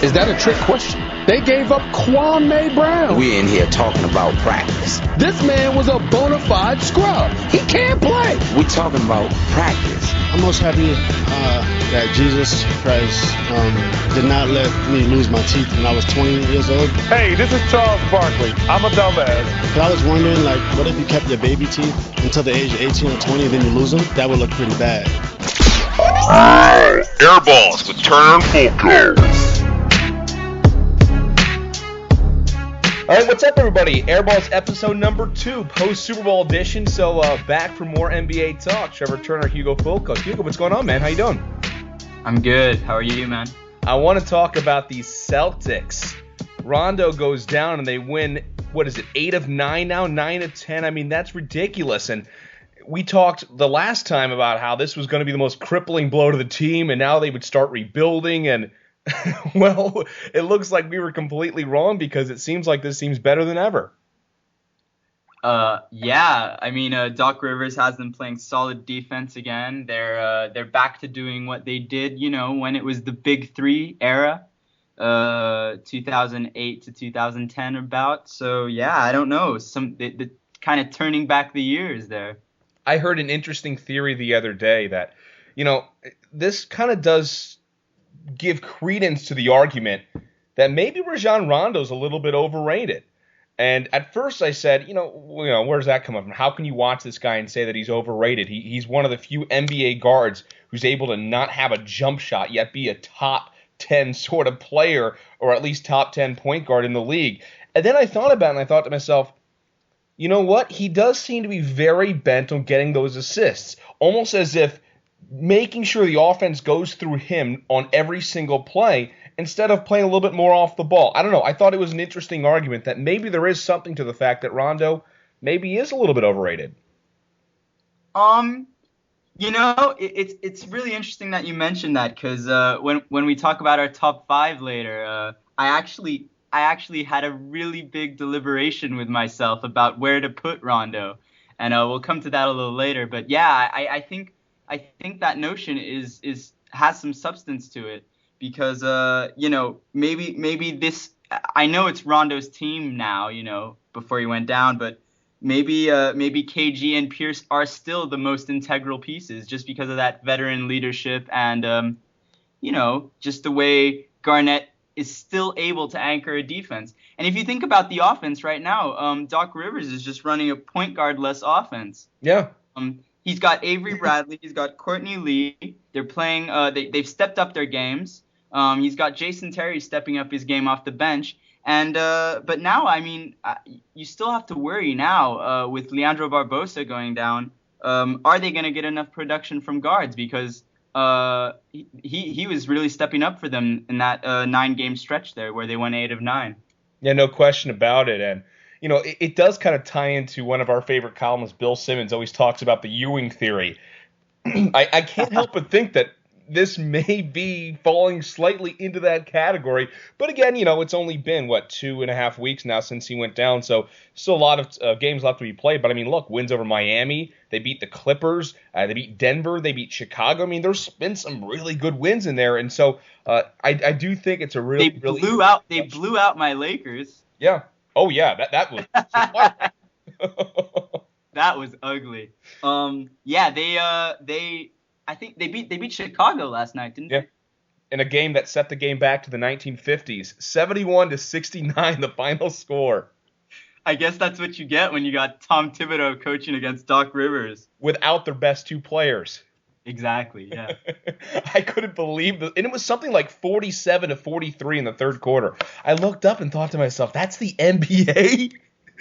Is that a trick question? They gave up Kwame Brown. We in here talking about practice. This man was a bona fide scrub. He can't play. We talking about practice. I'm most happy that Jesus Christ did not let me lose my teeth when I was 20 years old. Hey, this is Charles Barkley. I'm a dumbass. But I was wondering, like, what if you kept your baby teeth until the age of 18 or 20 and then you lose them? That would look pretty bad. Airballs with Turner and Fulco. All right, what's up, everybody? Airballs episode number 2, post-Super Bowl edition. So back for more NBA talk. Trevor Turner, Hugo Fulco. Hugo, what's going on, man? How you doing? I'm good. How are you, man? I want to talk about the Celtics. Rondo goes down and they win, 8 of 9 now, 9 of 10. I mean, that's ridiculous. And we talked the last time about how this was going to be the most crippling blow to the team, and now they would start rebuilding. And, well, it looks like we were completely wrong because it seems like this seems better than ever. Yeah. I mean, Doc Rivers has them playing solid defense again. They're back to doing what they did, when it was the Big Three era, 2008 to 2010 about. So, yeah, I don't know. The kind of turning back the years there. I heard an interesting theory the other day that, this kind of does give credence to the argument that maybe Rajon Rondo's a little bit overrated. And at first I said, where's that coming from? How can you watch this guy and say that he's overrated? He's one of the few NBA guards who's able to not have a jump shot yet be a top 10 sort of player, or at least top 10 point guard in the league. And then I thought about it and I thought to myself, you know what? He does seem to be very bent on getting those assists, almost as if making sure the offense goes through him on every single play instead of playing a little bit more off the ball. I don't know. I thought it was an interesting argument that maybe there is something to the fact that Rondo maybe is a little bit overrated. It's really interesting that you mentioned that because when we talk about our top 5 later, I actually had a really big deliberation with myself about where to put Rondo, and we'll come to that a little later. But yeah, I think that notion has some substance to it because maybe this. I know it's Rondo's team now, before he went down, but maybe KG and Pierce are still the most integral pieces just because of that veteran leadership and just the way Garnett is still able to anchor a defense. And if you think about the offense right now, Doc Rivers is just running a point guard-less offense. Yeah. He's got Avery Bradley. He's got Courtney Lee. They're playing. They've stepped up their games. He's got Jason Terry stepping up his game off the bench. And but now, I mean, you still have to worry now with Leandro Barbosa going down. Are they going to get enough production from guards? Because he was really stepping up for them in that 9-game stretch there where they went 8 of 9. Yeah, no question about it. And it does kind of tie into one of our favorite columnists, Bill Simmons, always talks about the Ewing theory. I can't help but think that this may be falling slightly into that category. But again, it's only been, 2.5 weeks now since he went down. So still a lot of games left to be played. But I mean, look, wins over Miami. They beat the Clippers. They beat Denver. They beat Chicago. I mean, there's been some really good wins in there. And so I do think it's a really, They blew out my Lakers. Yeah. Oh yeah, that was that was ugly. I think they beat Chicago last night, didn't they? In a game that set the game back to the 1950s, 71-69, the final score. I guess that's what you get when you got Tom Thibodeau coaching against Doc Rivers without their best 2 players. Exactly, yeah. I couldn't believe that. And it was something like 47-43 in the third quarter. I looked up and thought to myself, that's the NBA?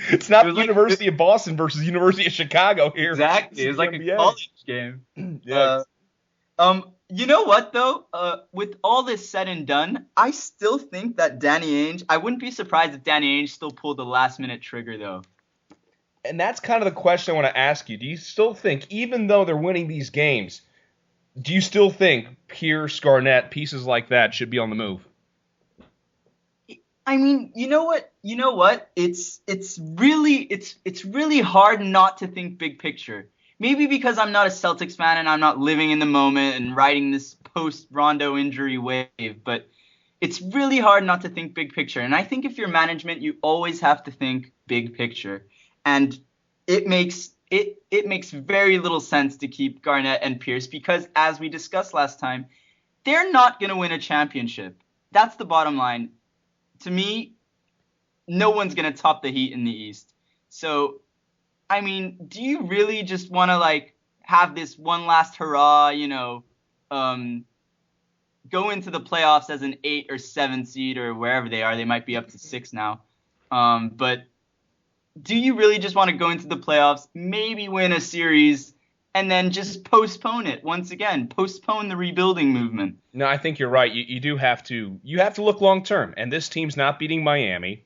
It's not the University of Boston versus University of Chicago here. Exactly. It was like a college game. Yeah. You know what, though? With all this said and done, I still think that Danny Ainge, I wouldn't be surprised if Danny Ainge still pulled the last-minute trigger, though. And that's kind of the question I want to ask you. Do you still think, even though they're winning these games, do you still think Pierce, Garnett, pieces like that should be on the move? I mean, you know what? It's really hard not to think big picture. Maybe because I'm not a Celtics fan and I'm not living in the moment and riding this post-Rondo injury wave, but it's really hard not to think big picture. And I think if you're management, you always have to think big picture. And it makes very little sense to keep Garnett and Pierce because, as we discussed last time, they're not going to win a championship. That's the bottom line. To me, no one's going to top the Heat in the East. So, I mean, do you really just want to, like, have this one last hurrah, go into the playoffs as an 8 or 7 seed or wherever they are? They might be up to 6 now. But do you really just want to go into the playoffs, maybe win a series, and then just postpone it once again? Postpone the rebuilding movement. No, I think you're right. You do have to. You have to look long term. And this team's not beating Miami.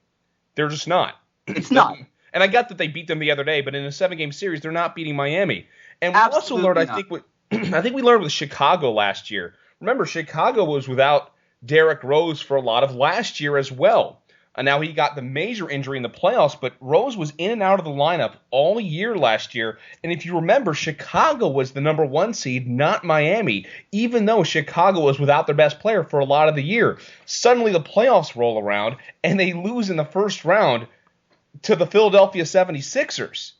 They're just not. It's not. And I got that they beat them the other day, but in a 7-game series, they're not beating Miami. And we Absolutely also learned, not. I think we learned with Chicago last year. Remember, Chicago was without Derrick Rose for a lot of last year as well. And now he got the major injury in the playoffs, but Rose was in and out of the lineup all year last year. And if you remember, Chicago was the number 1 seed, not Miami, even though Chicago was without their best player for a lot of the year. Suddenly the playoffs roll around, and they lose in the first round to the Philadelphia 76ers.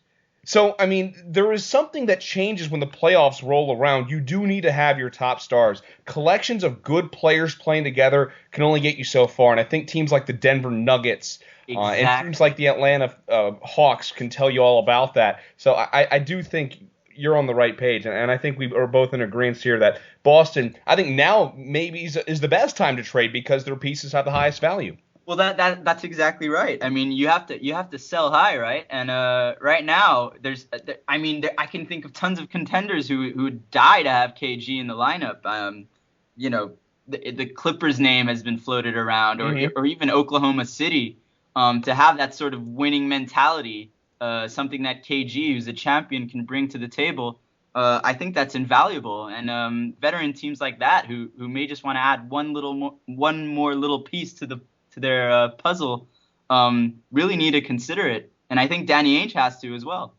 So, I mean, there is something that changes when the playoffs roll around. You do need to have your top stars. Collections of good players playing together can only get you so far, and I think teams like the Denver Nuggets and teams like the Atlanta Hawks can tell you all about that. So I do think you're on the right page, and I think we are both in agreement here that Boston, I think now maybe is the best time to trade because their pieces have the highest value. Well, that's exactly right. I mean, you have to sell high, right? And right now, I can think of tons of contenders who would die to have KG in the lineup. The Clippers name has been floated around, or even Oklahoma City, to have that sort of winning mentality, something that KG, who's a champion, can bring to the table. I think that's invaluable. And veteran teams like that, who may just want to add one more little piece to their puzzle, really need to consider it. And I think Danny Ainge has to as well.